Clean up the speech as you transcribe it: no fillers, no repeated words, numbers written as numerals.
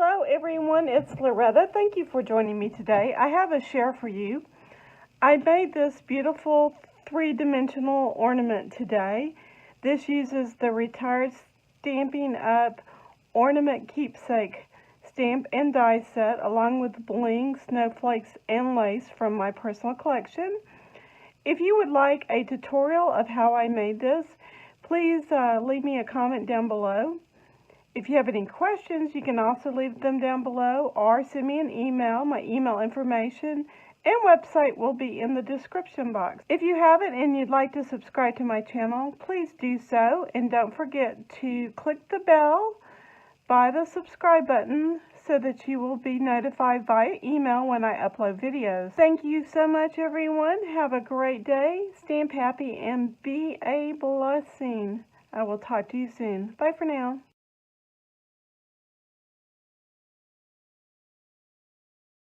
Hello everyone, it's Loretta. Thank you for joining me today. I have a share for you. I made this beautiful three-dimensional ornament today. This uses the Retired Stampin' Up! Ornament Keepsake stamp and die set along with bling, snowflakes, and lace from my personal collection. If you would like a tutorial of how I made this, please leave me a comment down below. If you have any questions, you can also leave them down below or send me an email. My email information and website will be in the description box. If you haven't and you'd like to subscribe to my channel, please do so. And don't forget to click the bell by the subscribe button so that you will be notified via email when I upload videos. Thank you so much, everyone. Have a great day. Stamp happy and be a blessing. I will talk to you soon. Bye for now.